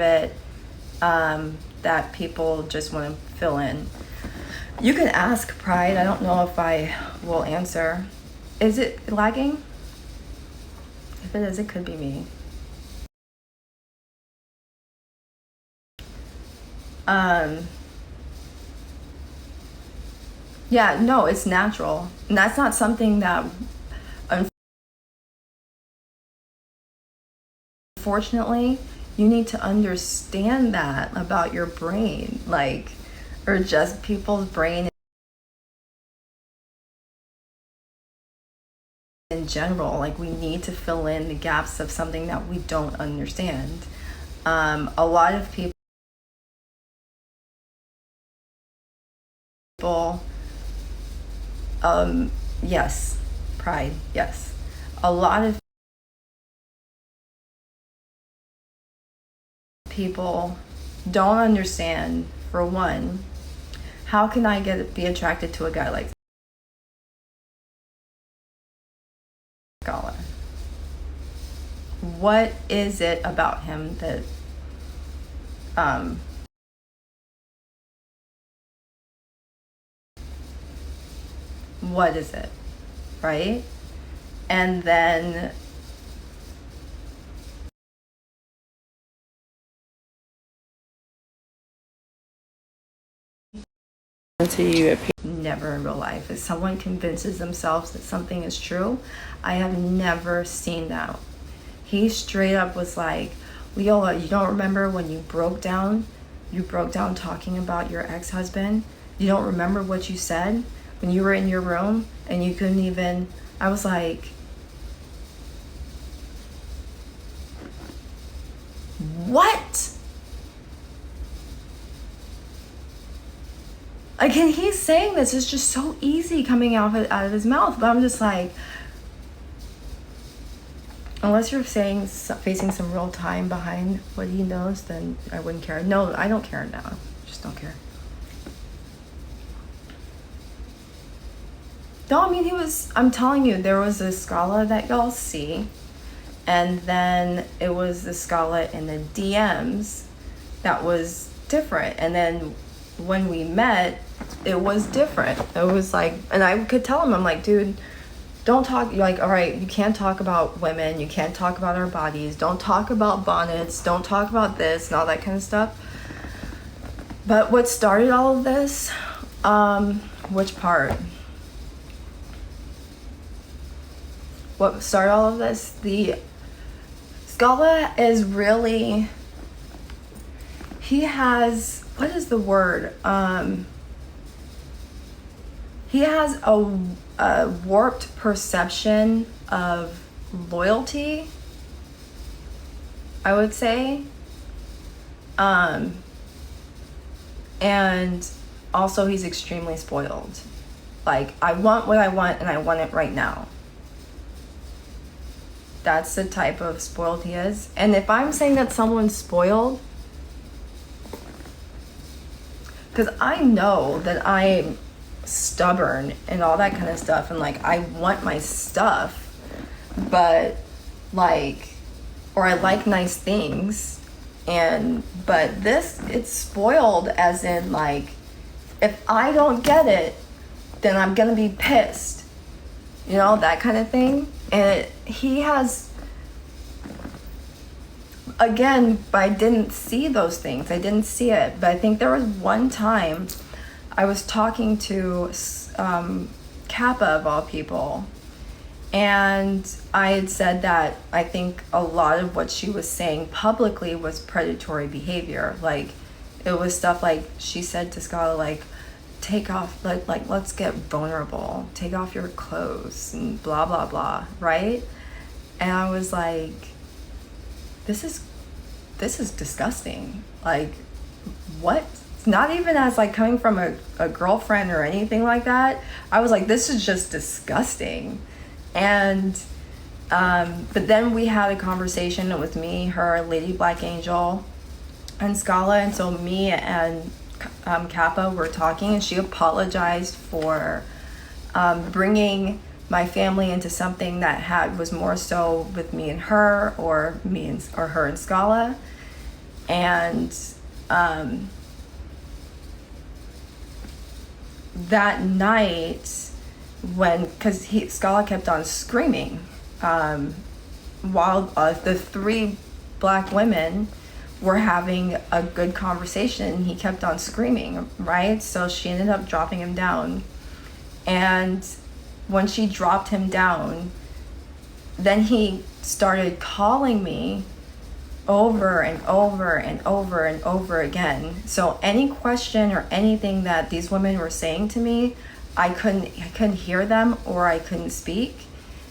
it that people just want to fill in. You can ask Pride. I don't know if I will answer. Is it lagging? If it is, it could be me. Yeah, no, it's natural. And that's not something that, unfortunately, you need to understand that about your brain, like, or just people's brain in general. Like, we need to fill in the gaps of something that we don't understand. A lot of people, yes, Pride, yes. A lot of people don't understand, for one, how can I be attracted to a guy like Scala? What is it about him that what is it, right? And then to you, never in real life. If someone convinces themselves that something is true, I have never seen that. He straight up was like, Leola, you don't remember when you broke down talking about your ex-husband? You don't remember what you said when you were in your room and you couldn't even, I was like, what? Like, and he's saying this, it's just so easy coming out of his mouth, but I'm just like, unless you're facing some real time behind what he knows, then I wouldn't care. No, I don't care now. Just don't care. No, I mean, I'm telling you, there was a Scala that y'all see, and then it was the Scala in the DMs that was different. And then when we met, it was different. It was like, and I could tell him, I'm like, dude, don't talk, you're like, all right, you can't talk about women, you can't talk about our bodies, don't talk about bonnets, don't talk about this and all that kind of stuff. But what started all of this, which part? What started all of this? The Scala is really, he has, what is the word? He has a warped perception of loyalty, I would say. And also he's extremely spoiled. Like, I want what I want and I want it right now. That's the type of spoiled he is. And if I'm saying that someone's spoiled, because I know that I'm stubborn and all that kind of stuff, and like, I want my stuff, but like, or I like nice things, but this, it's spoiled as in like, if I don't get it, then I'm gonna be pissed, you know, that kind of thing. And he has, again, but I didn't see those things. I didn't see it. But I think there was one time I was talking to Kappa, of all people, and I had said that I think a lot of what she was saying publicly was predatory behavior. Like, it was stuff like, she said to Scala, like, take off, like let's get vulnerable, take off your clothes and blah blah blah, right? And I was like, this is disgusting. Like, what? It's not even as like coming from a girlfriend or anything like that. I was like, this is just disgusting. And but then we had a conversation. It was me, her, Lady Black Angel, and Scala. And so me and Kappa were talking, and she apologized for bringing my family into something that was more so with me and her, or her and Scala. And that night, because Scala kept on screaming, while the three black women were having a good conversation, he kept on screaming, right? So she ended up dropping him down. And when she dropped him down, then he started calling me over and over and over and over again. So any question or anything that these women were saying to me, I couldn't hear them, or I couldn't speak.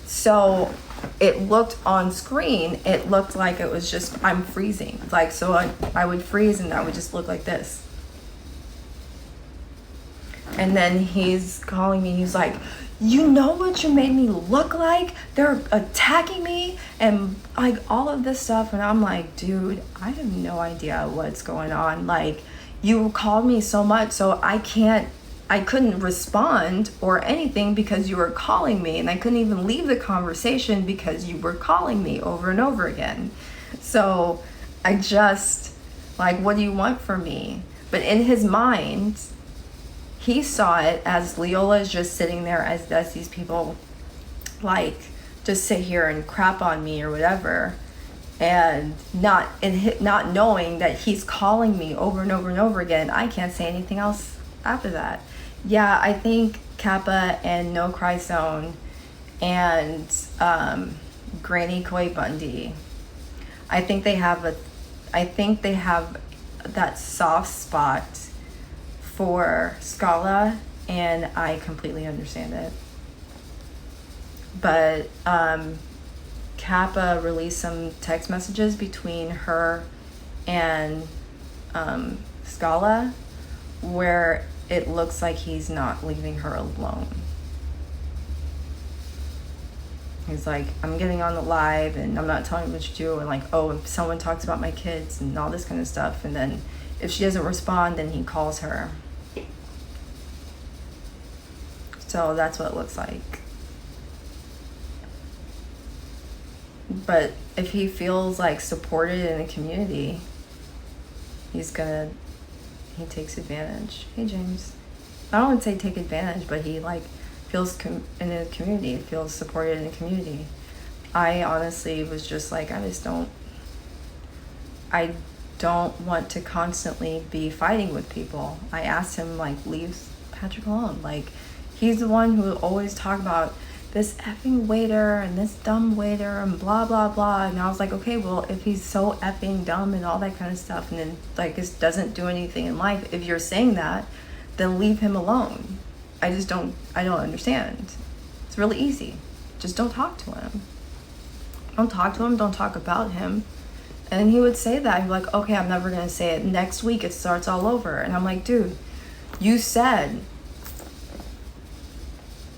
So it looked on screen, it looked like it was just, I'm freezing. Like, so I would freeze and I would just look like this. And then he's calling me, he's like, you know what you made me look like? They're attacking me and like all of this stuff. And I'm like, dude, I have no idea what's going on. Like, you called me so much, so I couldn't respond or anything because you were calling me, and I couldn't even leave the conversation because you were calling me over and over again. So I just, like, what do you want from me? But in his mind, he saw it as Leola is just sitting there as these people like just sit here and crap on me or whatever, and not knowing that he's calling me over and over and over again. I can't say anything else after that. Yeah, I think Kappa and No Cry Zone and Granny Koi Bundy, I think they have that soft spot for Scala, and I completely understand it. But Kappa released some text messages between her and Scala where it looks like he's not leaving her alone. He's like, I'm getting on the live and I'm not telling you what to do, and like, oh, if someone talks about my kids and all this kind of stuff, and then if she doesn't respond, then he calls her. So that's what it looks like. But if he feels like supported in the community, he takes advantage. Hey, James. I don't want to say take advantage, but he like feels in the community, feels supported in the community. I honestly was just like, I don't want to constantly be fighting with people. I asked him, like, leave Patrick alone. Like, he's the one who always talk about this effing waiter and this dumb waiter and blah, blah, blah. And I was like, okay, well, if he's so effing dumb and all that kind of stuff, and then, like, just doesn't do anything in life, if you're saying that, then leave him alone. I don't understand. It's really easy. Just don't talk to him. Don't talk to him. Don't talk about him. And he would say that. He'd be like, okay, I'm never going to say it. Next week, it starts all over. And I'm like, dude, you said...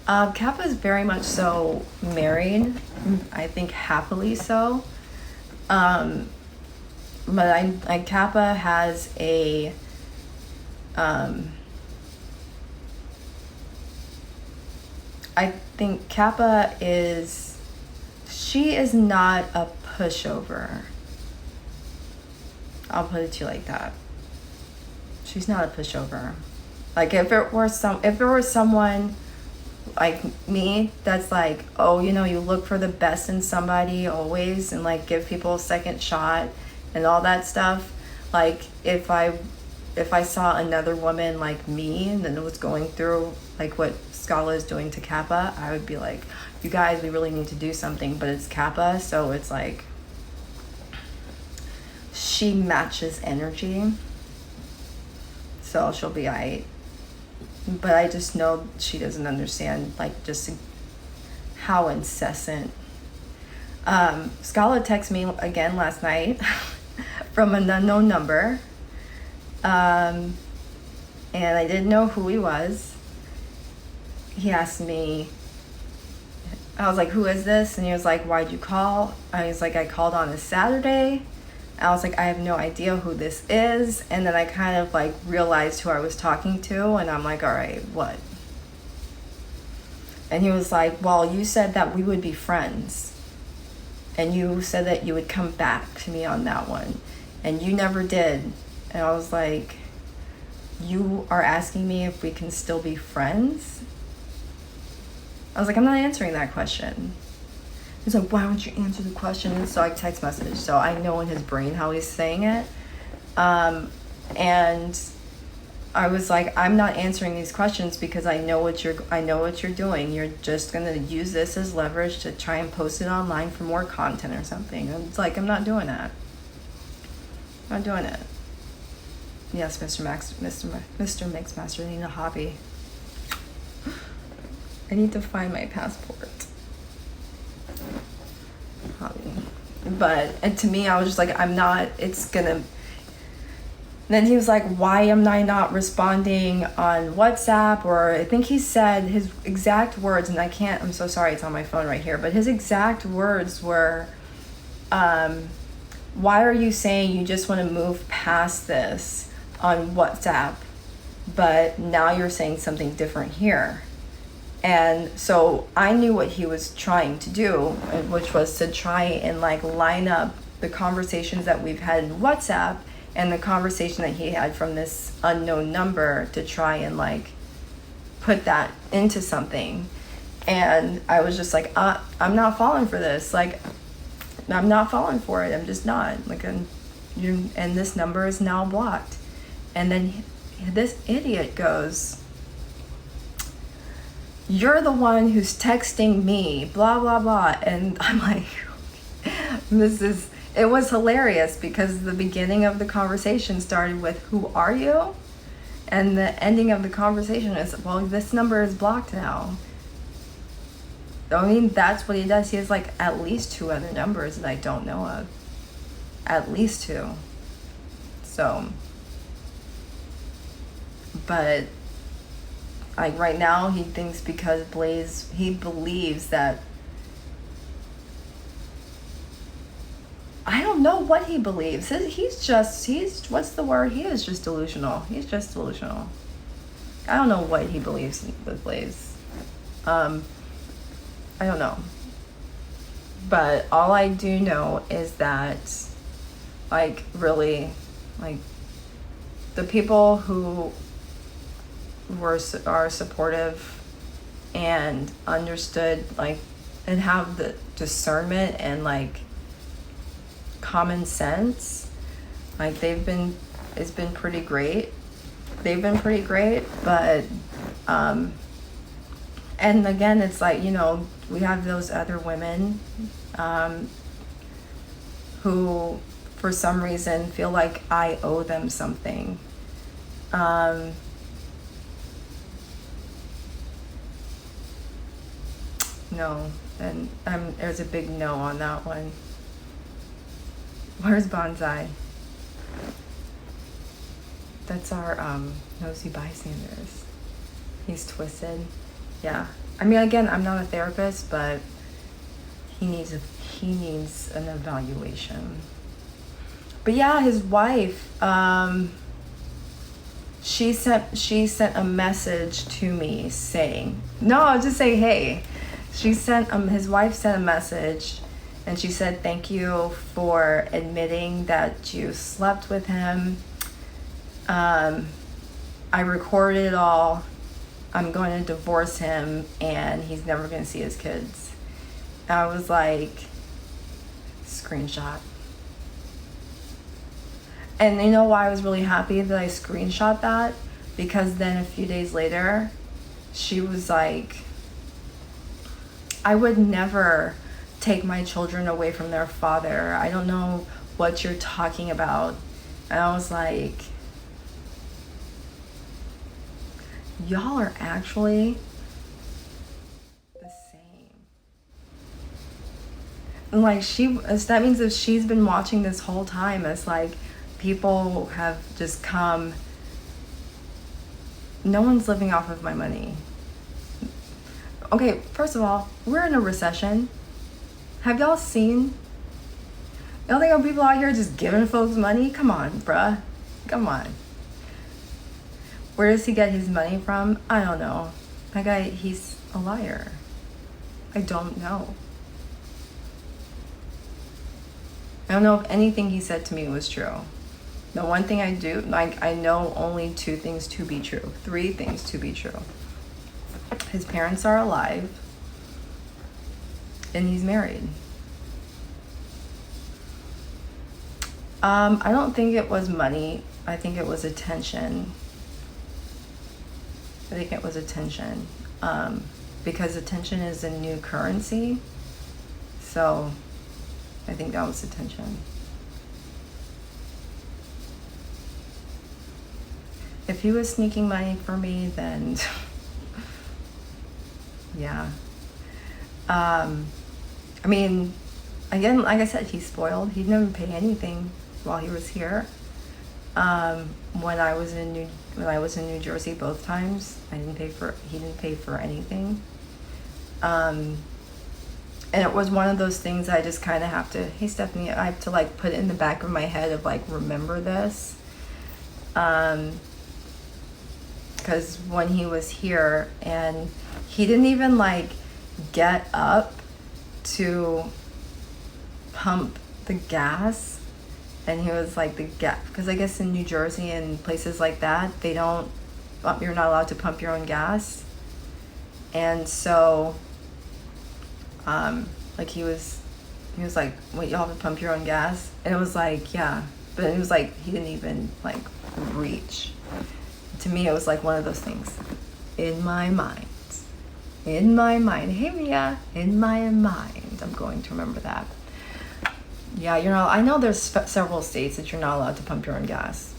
Kappa is very much so married. I think happily so. But Kappa has a... I think Kappa she is not a pushover. I'll put it to you like that. She's not a pushover. Like, if there were someone like me that's like, oh, you know, you look for the best in somebody always and like give people a second shot and all that stuff. Like, if I saw another woman like me and then was going through like what Scala is doing to Kappa, I would be like, you guys, we really need to do something. But it's Kappa, so it's like she matches energy, so she'll be alright. But I just know she doesn't understand, like, just how incessant. Scala texted me again last night from an unknown number, and I didn't know who he was. He asked me, I was like, who is this? And he was like, why'd you call? I was like, I called on a Saturday. I was like, I have no idea who this is. And then I kind of like realized who I was talking to, and I'm like, all right, what? And he was like, well, you said that we would be friends, and you said that you would come back to me on that one. and you never did. And I was like, you are asking me if we can still be friends? I was like, I'm not answering that question. He's like, why don't you answer the question? And so I text message, so I know in his brain how he's saying it. And I was like, I'm not answering these questions because I know what you're doing. You're just gonna use this as leverage to try and post it online for more content or something. And it's like, I'm not doing that. I'm not doing it. Yes, Mr. Mixmaster, I need a hobby. I need to find my passport. Hobby. But, and to me, I was just like, Then he was like, why am I not responding on WhatsApp? Or I think he said his exact words, and I'm so sorry, it's on my phone right here, but his exact words were, why are you saying you just want to move past this on WhatsApp, but now you're saying something different here? And so I knew what he was trying to do, which was to try and like line up the conversations that we've had in WhatsApp and the conversation that he had from this unknown number to try and like put that into something. And I was just like, I'm not falling for this. Like, I'm not falling for it. I'm just not. Like, and this number is now blocked. And then this idiot goes, you're the one who's texting me, blah, blah, blah. And I'm like, it was hilarious because the beginning of the conversation started with, who are you? And the ending of the conversation is, well, this number is blocked now. I mean, that's what he does. He has like at least 2 other numbers that I don't know of. At least 2. So, but like right now he thinks because Blaze, he believes that, I don't know what he believes. What's the word? He is just delusional. He's just delusional. I don't know what he believes with Blaze. I don't know. But all I do know is that, like, really, like, the people who are supportive and understood, like, and have the discernment and, like, common sense, like, it's been pretty great. They've been pretty great, but, and again, it's like, you know, we have those other women who, for some reason, feel like I owe them something. No, and there's a big no on that one. Where's Bonsai? That's our nosy bystanders. He's twisted. Yeah. I mean, again, I'm not a therapist, but he needs an evaluation. But yeah, his wife, she sent a message to me saying, no, I'll just say hey. His wife sent a message, and she said, thank you for admitting that you slept with him. I recorded it all. I'm going to divorce him, and he's never going to see his kids. And I was like, screenshot. And you know why I was really happy that I screenshot that? Because then a few days later, she was like, I would never take my children away from their father. I don't know what you're talking about. And I was like, y'all are actually the same. And like, that means that she's been watching this whole time. It's like people have just come. No one's living off of my money. Okay, first of all, we're in a recession. Have y'all seen? Y'all think people out here just giving folks money? Come on, bruh. Come on. Where does he get his money from? I don't know. That guy, he's a liar. I don't know. I don't know if anything he said to me was true. The one thing I do, like, I know only 2 things to be true. 3 things to be true. His parents are alive, and he's married. I don't think it was money. I think it was attention. Because attention is a new currency. So I think that was attention. If he was sneaking money for me, then yeah. I mean, again, like I said, he's spoiled. He didn't pay anything while he was here. When I was in New Jersey both times, he didn't pay for anything. And it was one of those things I just kind of have to, hey Stephanie, I have to like put it in the back of my head of like, remember this. Because when he was here, and he didn't even like get up to pump the gas, and he was like, the gas, because I guess in New Jersey and places like that, you're not allowed to pump your own gas. And so like he was like, wait, you have to pump your own gas? And it was like, yeah. But it was like, he didn't even like reach. To me, it was like one of those things. In my mind. Hey Mia, in my mind. I'm going to remember that. Yeah, I know there's several states that you're not allowed to pump your own gas.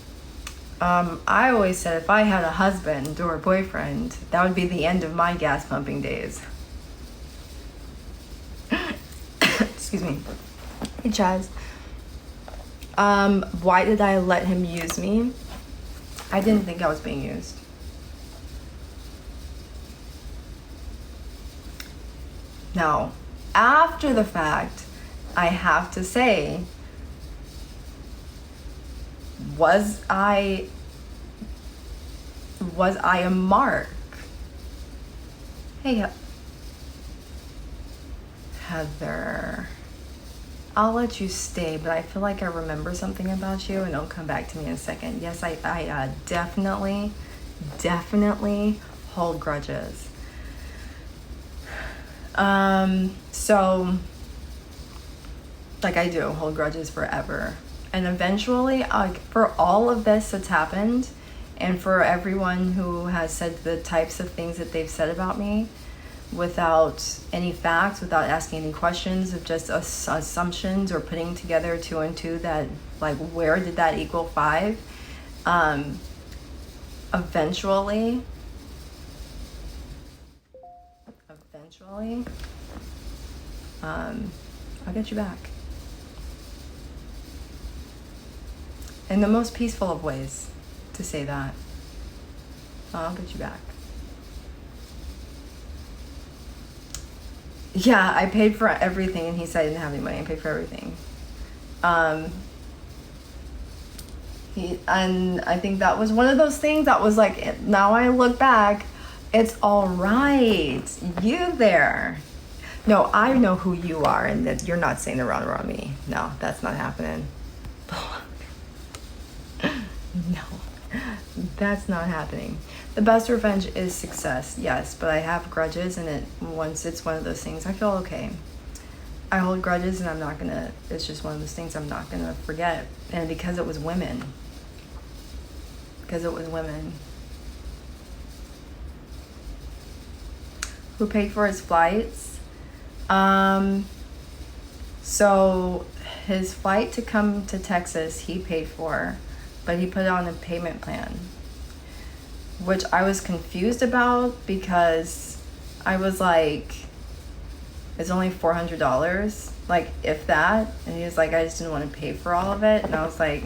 I always said if I had a husband or a boyfriend, that would be the end of my gas pumping days. Excuse me. Hey, Chaz. Why did I let him use me? I didn't think I was being used. Now, after the fact, I have to say, was I a mark? Hey, Heather, I'll let you stay, but I feel like I remember something about you, and it'll come back to me in a second. Yes, I definitely hold grudges. So, like I do, hold grudges forever. And eventually, for all of this that's happened, and for everyone who has said the types of things that they've said about me, without any facts, without asking any questions, of just assumptions or putting together 2 and 2 that, like, where did that equal 5? Eventually, I'll get you back. In the most peaceful of ways to say that. I'll get you back. Yeah, I paid for everything, and he said I didn't have any money. I paid for everything. And I think that was one of those things that was like, now I look back, it's all right. You there. No, I know who you are, and that you're not saying around me. No, that's not happening. No, that's not happening. The best revenge is success, yes, but I have grudges, and once it's one of those things, I feel okay. I hold grudges, and it's just one of those things I'm not gonna forget. And because it was women. Who paid for his flights? So his flight to come to Texas, he paid for, but he put it on a payment plan, which I was confused about, because I was like, it's only $400, like, if that. And he was like, I just didn't want to pay for all of it. And I was like,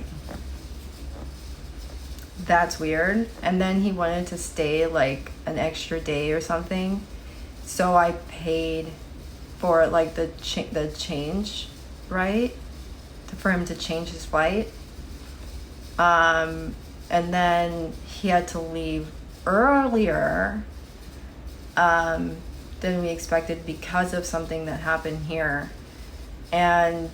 that's weird. And then he wanted to stay like an extra day or something, so I paid for like the change, right, for him to change his flight. And then he had to leave earlier than we expected because of something that happened here. And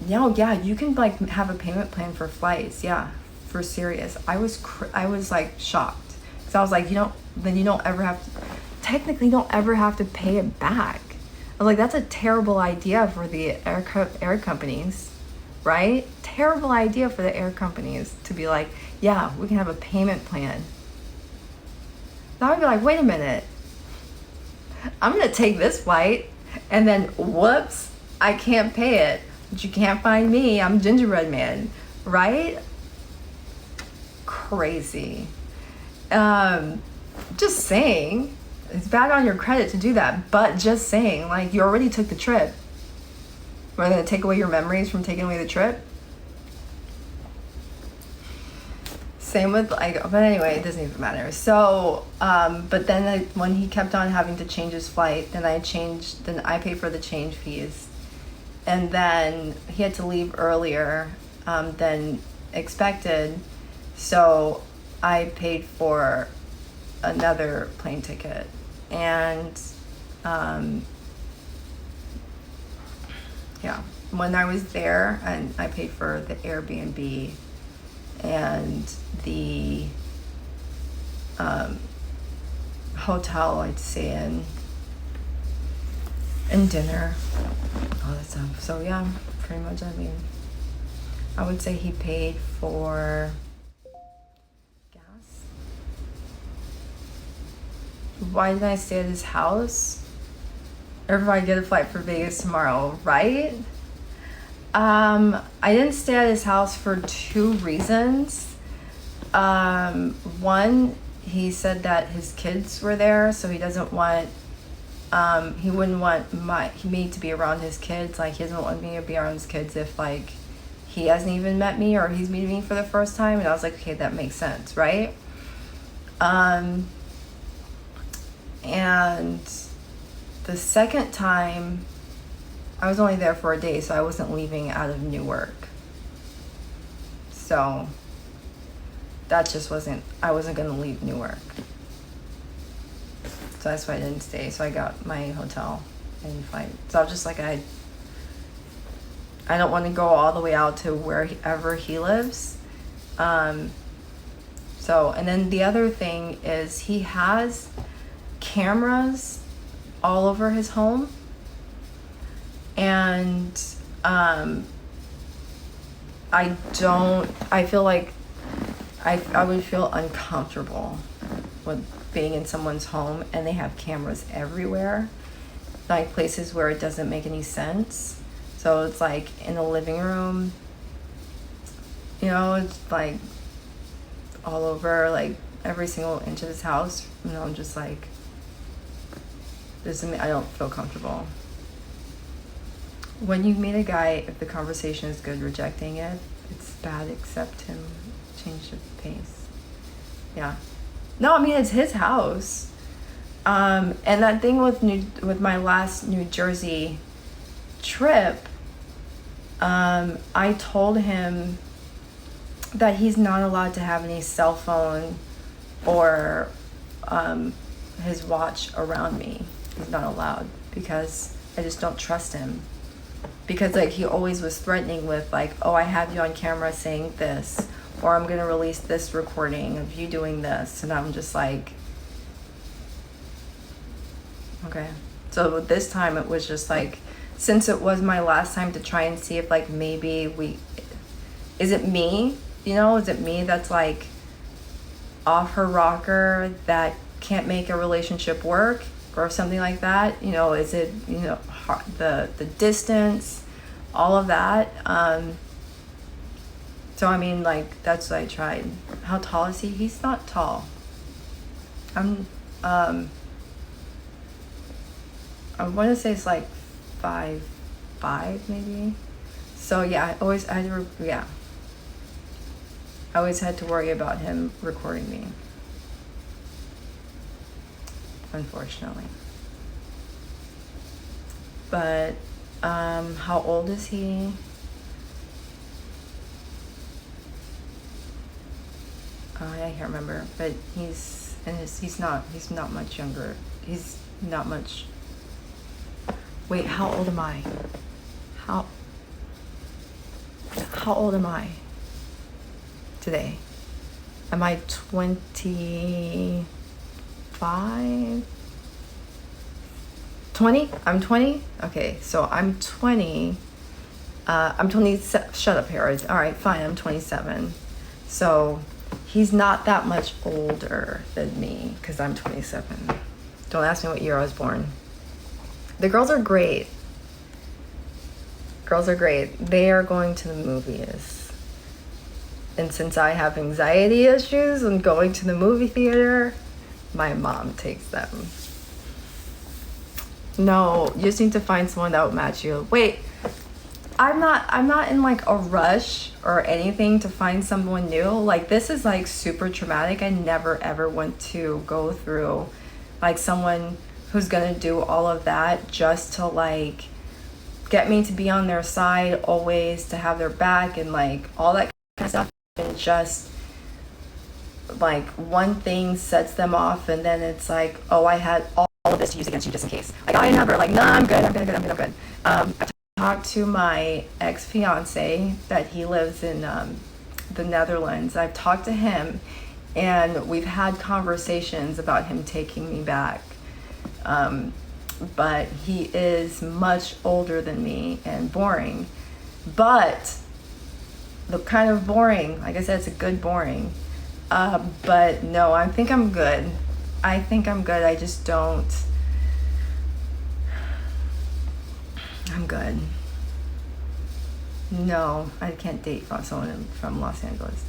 yeah, you can like have a payment plan for flights. Yeah, for serious. I was like shocked. So I was like, then you don't ever have to, technically don't ever have to pay it back. I was like, that's a terrible idea for the air companies, right? Terrible idea for the air companies to be like, yeah, we can have a payment plan. Now I'd be like, wait a minute. I'm gonna take this flight and then whoops, I can't pay it. But you can't find me, I'm Gingerbread Man, right? Crazy. Just saying, it's bad on your credit to do that, but just saying, like, you already took the trip. We're gonna take away your memories from taking away the trip. Same with like, but anyway, it doesn't even matter. So, but then when he kept on having to change his flight, then I paid for the change fees. And then he had to leave earlier than expected. So I paid for another plane ticket. And yeah, when I was there, and I paid for the Airbnb and the hotel I'd stay in, and dinner, all that stuff. So yeah, pretty much, I mean, I would say he paid for gas. Why didn't I stay at his house? Or if I get a flight for Vegas tomorrow, right? I didn't stay at his house for 2 reasons. One, he said that his kids were there, so he doesn't want, he wouldn't want me to be around his kids. Like, he doesn't want me to be around his kids if, like, he hasn't even met me or he's meeting me for the first time. And I was like, okay, that makes sense, right? And the second time, I was only there for a day, so I wasn't leaving out of Newark. So that just I wasn't gonna leave Newark. So that's why I didn't stay. So I got my hotel and flight. So I was just like, I don't want to go all the way out to wherever he lives. So, and then the other thing is he has cameras all over his home. And I feel like I would feel uncomfortable with being in someone's home and they have cameras everywhere, like places where it doesn't make any sense. So it's like in the living room, it's like all over, like every single inch of his house. I'm just like, I don't feel comfortable. When you meet a guy, if the conversation is good, rejecting it, it's bad. Accept him, change the pace. Yeah. No, I mean, it's his house. And that thing with my last New Jersey trip, I told him that he's not allowed to have any cell phone or his watch around me. He's not allowed because I just don't trust him. Because like he always was threatening with like, oh, I have you on camera saying this, or I'm gonna release this recording of you doing this, and I'm just like, okay. So this time it was just like, since it was my last time to try and see if like maybe is it me? Is it me that's like off her rocker that can't make a relationship work or something like that? Is it the distance, all of that? So I mean, like, that's what I tried. How tall is he? He's not tall. I want to say it's like 5'5" maybe. So yeah, I always had to worry about him recording me, unfortunately. But how old is he? I can't remember, but he's not much younger. He's not much. Wait, how old am I? How old am I today? Am I 25? 20? I'm 20? Okay, so I'm 20. I'm 27. Shut up, Harold. All right, fine, I'm 27. So he's not that much older than me because I'm 27. Don't ask me what year I was born. The girls are great. Girls are great. They are going to the movies. And since I have anxiety issues and going to the movie theater, my mom takes them. No, you just need to find someone that would match you. Wait, I'm not in like a rush or anything to find someone new. Like, this is like super traumatic. I never ever want to go through like someone who's gonna do all of that just to like get me to be on their side always, to have their back and like all that kind of stuff. And just like one thing sets them off, and then it's like, oh, I had all of this to use against you just in case. Like, I never, like, no, I'm good. I talked to my ex-fiance that he lives in the Netherlands. I've talked to him, and we've had conversations about him taking me back. But he is much older than me and boring. But the kind of boring, like I said, it's a good boring. But no, I think I'm good. I just don't. I'm good. No, I can't date someone from Los Angeles.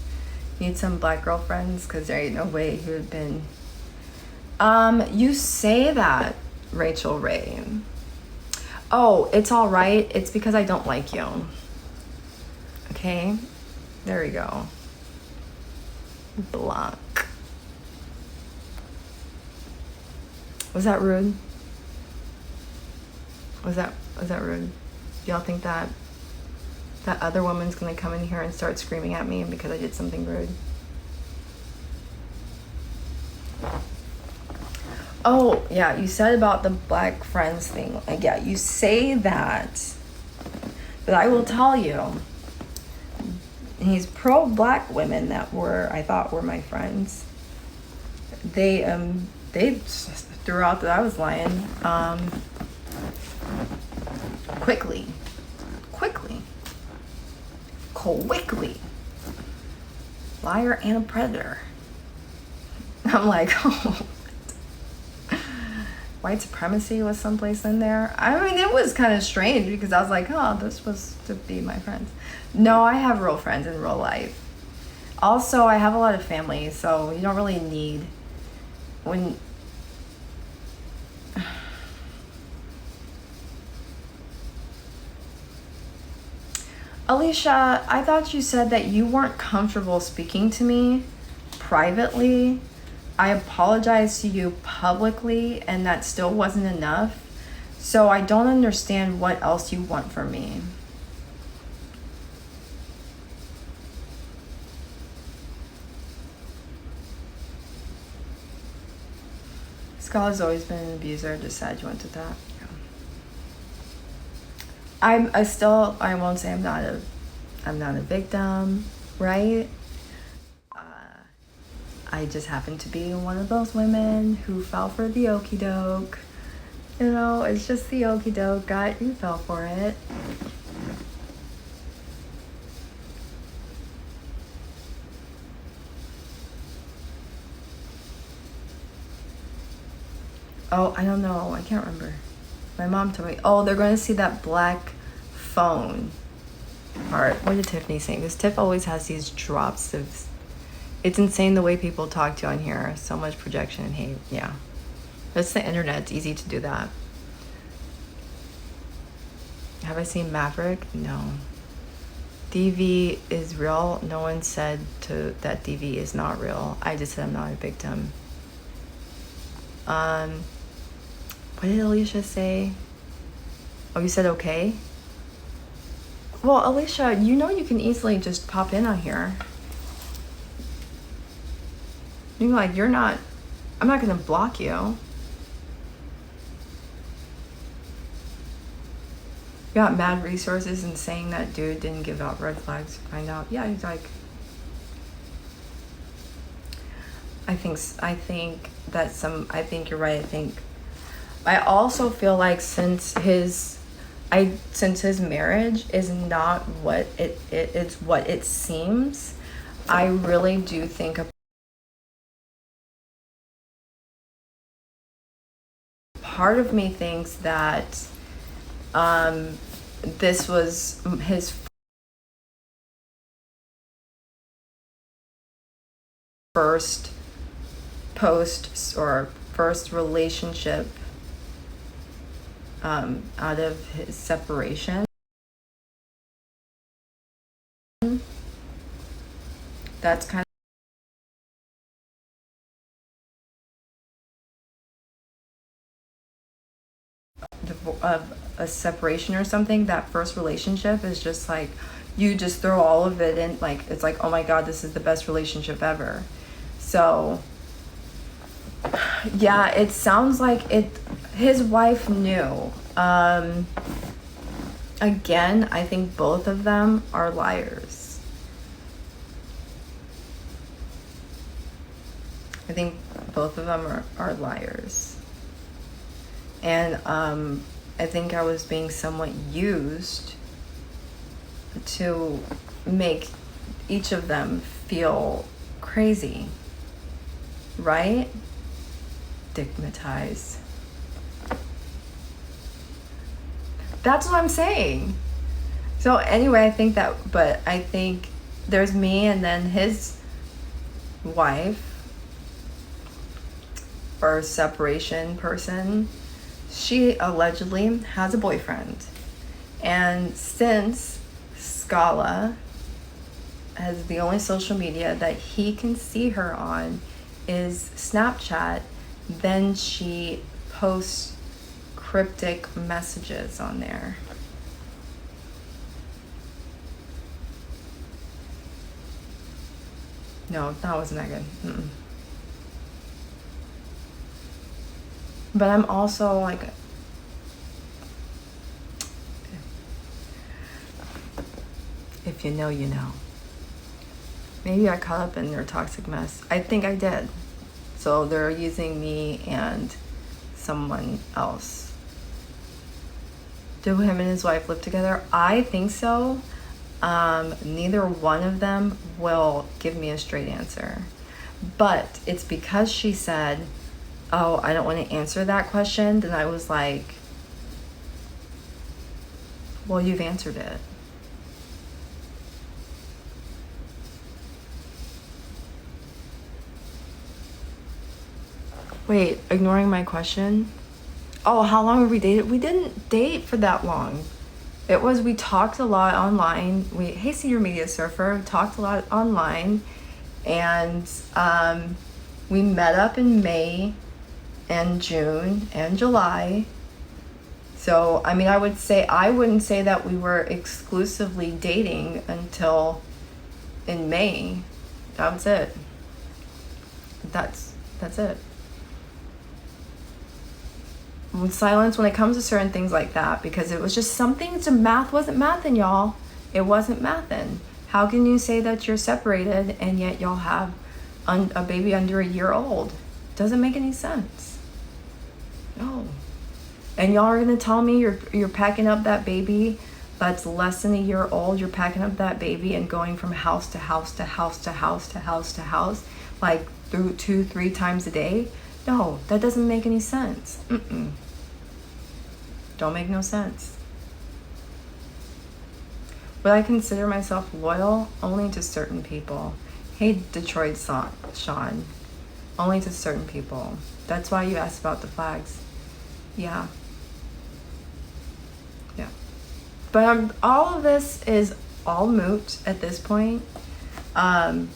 Need some black girlfriends, because there ain't no way he would have been. You say that, Rachel Ray. Oh, it's all right. It's because I don't like you. Okay? There we go. Block. Was that rude? Was that rude? Do y'all think that other woman's gonna come in here and start screaming at me because I did something rude? Oh, yeah, you said about the black friends thing. Like, yeah, you say that, but I will tell you, he's pro-black women that I thought were my friends. They threw out that I was lying. Quickly. Liar and a predator. I'm like, oh, white supremacy was someplace in there. I mean, it was kind of strange because I was like, oh, this was to be my friends. No, I have real friends in real life. Also, I have a lot of family, so you don't really need when. Alicia, I thought you said that you weren't comfortable speaking to me privately. I apologized to you publicly, and that still wasn't enough. So I don't understand what else you want from me. Scott has always been an abuser. Just sad you went to that. I won't say I'm not a victim, right? I just happen to be one of those women who fell for the okie doke. You know, it's just the okie doke. You fell for it. Oh, I don't know. I can't remember. My mom told me, oh, they're going to see that black phone part. What did Tiffany say? Because Tiff always has these drops of... It's insane the way people talk to you on here. So much projection and hate. Yeah. It's the internet. It's easy to do that. Have I seen Maverick? No. DV is real. No one said that DV is not real. I just said I'm not a victim. What did Alicia say? Oh, you said okay? Well, Alicia, you know you can easily just pop in on here. You're like, I'm not gonna block you. got mad resources and saying that dude didn't give out red flags to find out. Yeah, he's like, I think you're right. I also feel like since his marriage is not what it's what it seems, I really do think a part of me thinks that this was his first relationship out of his separation. That's kind of a separation or something. That first relationship is just like, you just throw all of it in, like, it's like, oh my god, this is the best relationship ever. So yeah, it sounds like his wife knew. Again, I think both of them are liars. I think both of them are liars. And I think I was being somewhat used to make each of them feel crazy, right? Stigmatized. That's what I'm saying. So anyway, I think there's me and then his wife or separation person. She allegedly has a boyfriend. And since Scala has the only social media that he can see her on is Snapchat, then she posts cryptic messages on there. No, that wasn't that good. Mm-mm. But I'm also like, if you know, you know. Maybe I caught up in their toxic mess. I think I did. So they're using me and someone else. Do him and his wife live together? I think so. Neither one of them will give me a straight answer. But it's because she said, oh, I don't want to answer that question. Then I was like, well, you've answered it. Wait, ignoring my question? Oh, how long have we dated? We didn't date for that long. We talked a lot online. Hey, Senior Media Surfer, talked a lot online. And we met up in May and June and July. So, I mean, I wouldn't say that we were exclusively dating until in May. That was it. That's it. With silence when it comes to certain things like that, because it was just something. Math wasn't mathin', y'all. It wasn't mathin'. How can you say that you're separated and yet y'all have a baby under a year old? Doesn't make any sense. No. And y'all are gonna tell me you're packing up that baby that's less than a year old. You're packing up that baby and going from house to house to house to house to house to house, like through 2-3 times a day. No, that doesn't make any sense. Don't make no sense. Would I consider myself loyal? Only to certain people. Hey, Detroit Sean. Only to certain people. That's why you asked about the flags. Yeah. But all of this is all moot at this point. And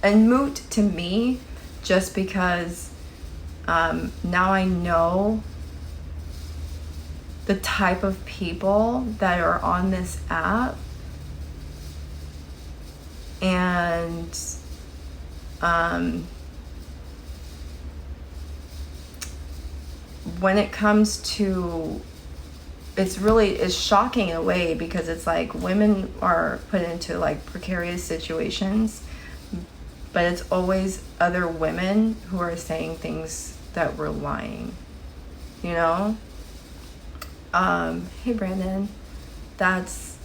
moot to me just because now I know the type of people that are on this app. And when it comes to it's shocking in a way, because it's like women are put into like precarious situations, but it's always other women who are saying things that we're lying, you know? Hey Brandon, that's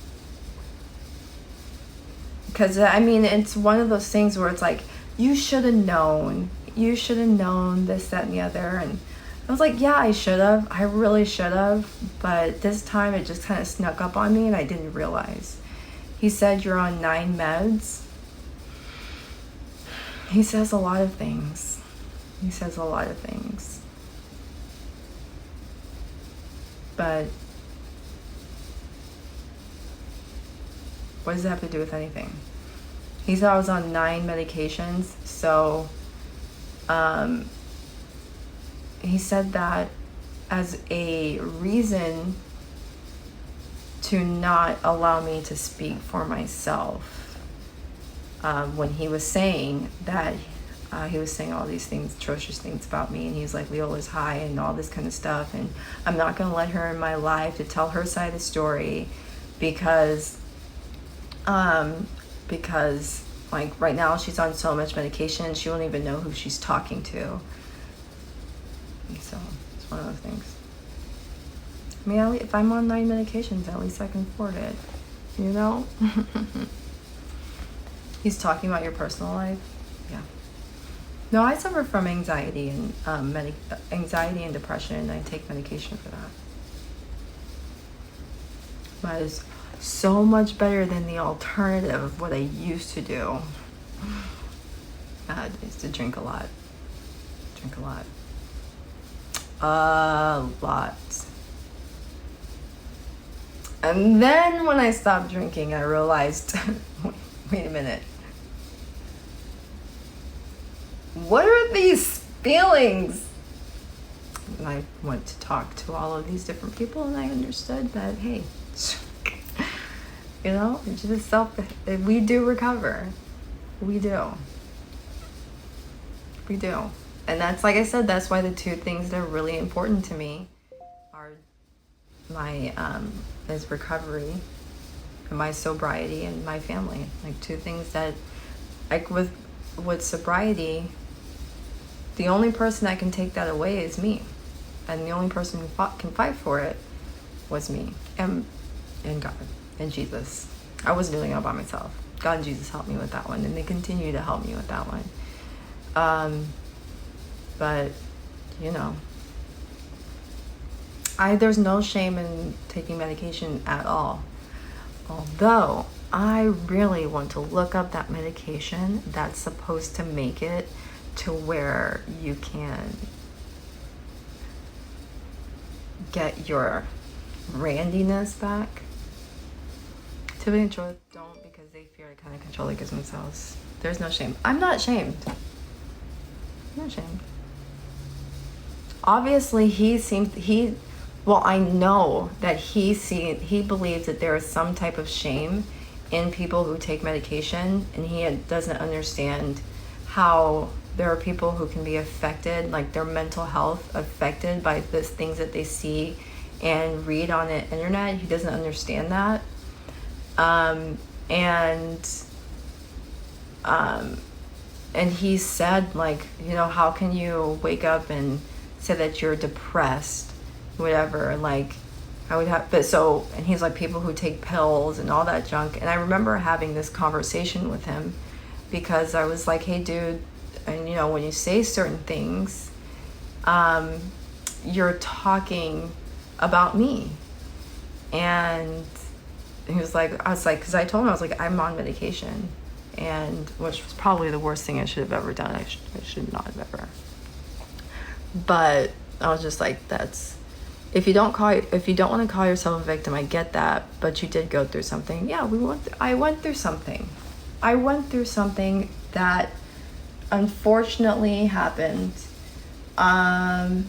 because I mean, it's one of those things where it's like, you should have known this, that, and the other. And I was like, yeah, I should have. I really should have. But this time it just kind of snuck up on me and I didn't realize. He said, you're on 9 meds. He says a lot of things. But what does it have to do with anything? He said I was on 9 medications. So he said that as a reason to not allow me to speak for myself. When he was saying that, he was saying all these things, atrocious things about me, and he's like, Leola's high and all this kind of stuff, and I'm not going to let her in my life to tell her side of the story, because like right now she's on so much medication she won't even know who she's talking to. And so it's one of those things. I mean, if I'm on 9 medications, at least I can afford it, you know? He's talking about your personal life. Yeah. No, I suffer from anxiety and anxiety and depression, and I take medication for that. But it's so much better than the alternative of what I used to do. I used to drink a lot. A lot. And then when I stopped drinking, I realized, wait a minute. What are these feelings? And I went to talk to all of these different people, and I understood that, hey, you know, just we do recover. We do. And that's, like I said, that's why the 2 things that are really important to me are my, is recovery and my sobriety and my family. Like 2 things that, like with sobriety, the only person that can take that away is me. And the only person who can fight for it was me and God and Jesus. I wasn't doing it all by myself. God and Jesus helped me with that one, and they continue to help me with that one. But, you know, there's no shame in taking medication at all. Although, I really want to look up that medication that's supposed to make it to where you can get your randiness back. Typically controllers don't, because they fear to kind of control it themselves. There's no shame. I'm not ashamed. Obviously, I know that he believes that there is some type of shame in people who take medication, and he doesn't understand how there are people who can be affected, like their mental health affected by these things that they see and read on the internet. He doesn't understand that. And he said, like, you know, how can you wake up and say that you're depressed, whatever, like, I would have, and he's like, people who take pills and all that junk. And I remember having this conversation with him, because I was like, hey dude, and you know, when you say certain things, you're talking about me. And he was like, I was like, because I told him, I was like, I'm on medication, and which was probably the worst thing I should have ever done. I should not have ever. But I was just like, if you don't want to call yourself a victim, I get that, but you did go through something. Yeah, I went through something. I went through something that unfortunately happened. I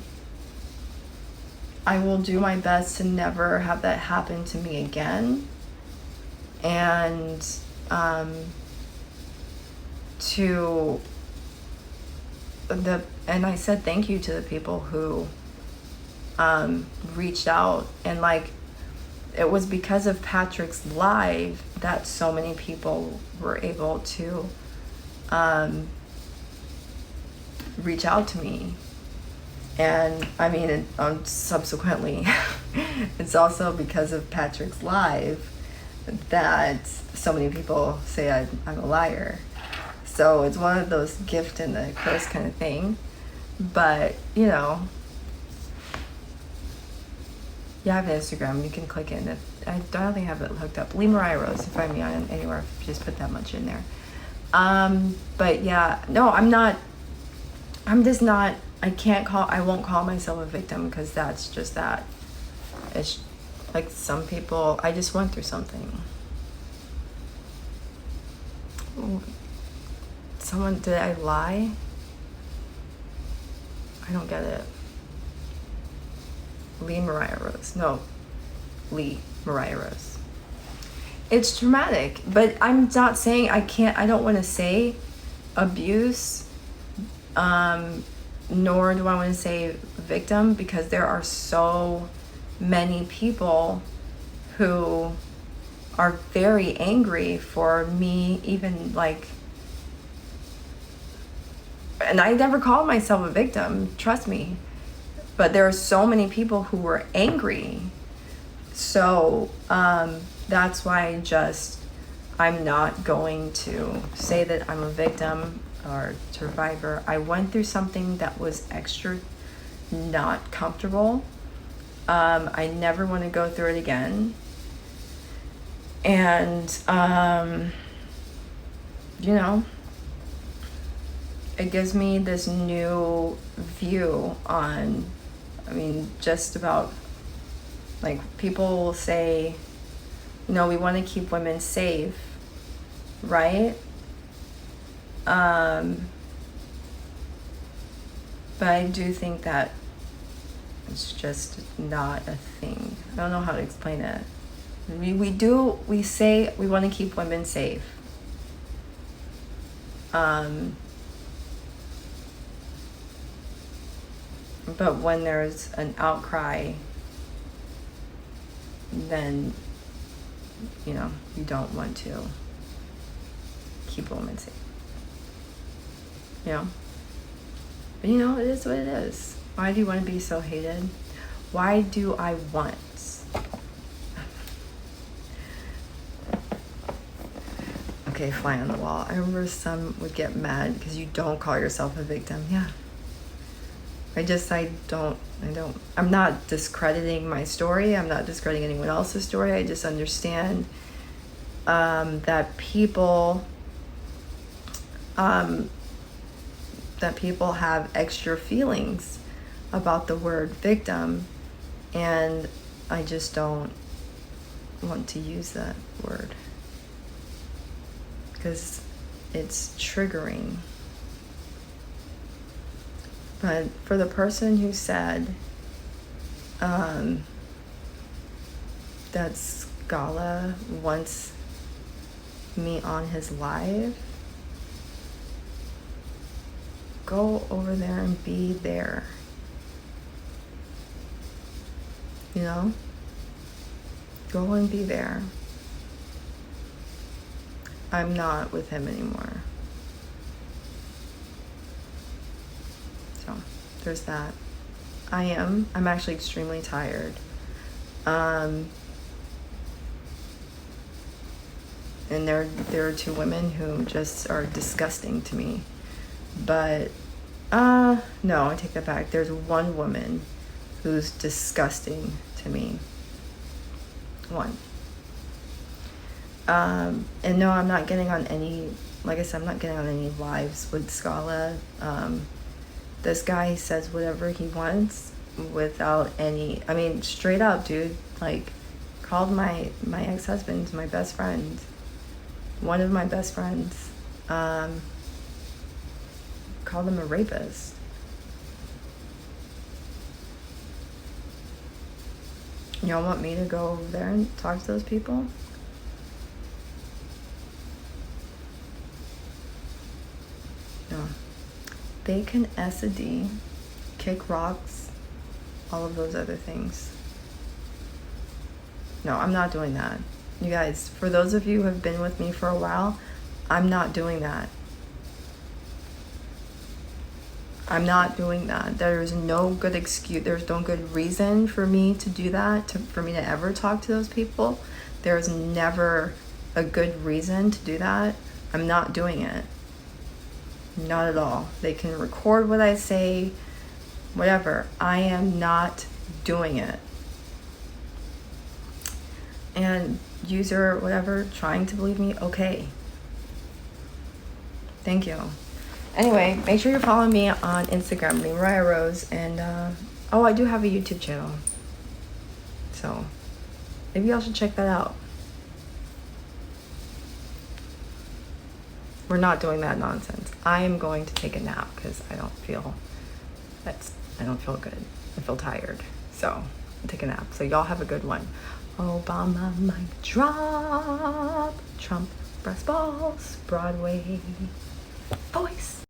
will do my best to never have that happen to me again. And and I said thank you to the people who reached out, and like it was because of Patrick's live that so many people were able to reach out to me. And I mean, subsequently, it's also because of Patrick's live that so many people say I'm a liar. So it's one of those gift and the curse kind of thing. But, you know, you have an Instagram, you can click in. I don't think I have it hooked up. Lee Mariah Rose, if find me on anywhere, if you just put that much in there. But yeah, no, I'm just not, I won't call myself a victim, because that's just that. It's like some people, I just went through something. Did I lie? I don't get it. Lee Mariah Rose. It's traumatic, but I'm not saying I don't want to say abuse, nor do I want to say victim, because there are so many people who are very angry for me, even like, and I never called myself a victim, trust me, but there are so many people who were angry. So that's why I'm not going to say that I'm a victim or survivor. I went through something that was extra not comfortable. I never want to go through it again. And, you know, it gives me this new view on, just about, like, people will say, you know, we want to keep women safe, right? But I do think that it's just not a thing. I don't know how to explain it. We say we want to keep women safe. But when there's an outcry, then, you know, you don't want to keep a woman safe. You know? But, you know, it is what it is. Why do you want to be so hated? Why do I want? Okay, fly on the wall. I remember some would get mad because you don't call yourself a victim. Yeah. I'm not discrediting my story. I'm not discrediting anyone else's story. I just understand that people have extra feelings about the word victim, and I just don't want to use that word because it's triggering. But for the person who said that Scala wants me on his live, go over there and be there. You know? Go and be there. I'm not with him anymore. So, there's that. I'm actually extremely tired. And there are two women who just are disgusting to me. But, no, I take that back. There's one woman who's disgusting to me. One. And no, I'm not getting on any, like I said, I'm not getting on any lives with Scala. This guy says whatever he wants without any, straight up, dude, like, called my ex-husband my best friend, one of my best friends, called him a rapist. Y'all want me to go over there and talk to those people? No. They can S a D, kick rocks, all of those other things. No, I'm not doing that. You guys, for those of you who have been with me for a while, I'm not doing that. I'm not doing that. There's no good excuse. There's no good reason for me to do that, for me to ever talk to those people. There's never a good reason to do that. I'm not doing it. Not at all. They can record what I say, whatever. I am not doing it. And user, whatever, trying to believe me, okay. Thank you. Anyway, make sure you're following me on Instagram, Mariah Rose, and oh, I do have a YouTube channel. So maybe y'all should check that out. We're not doing that nonsense. I am going to take a nap because I don't feel good. I feel tired. So I'll take a nap. So y'all have a good one. Obama mic drop. Trump breast balls. Broadway voice.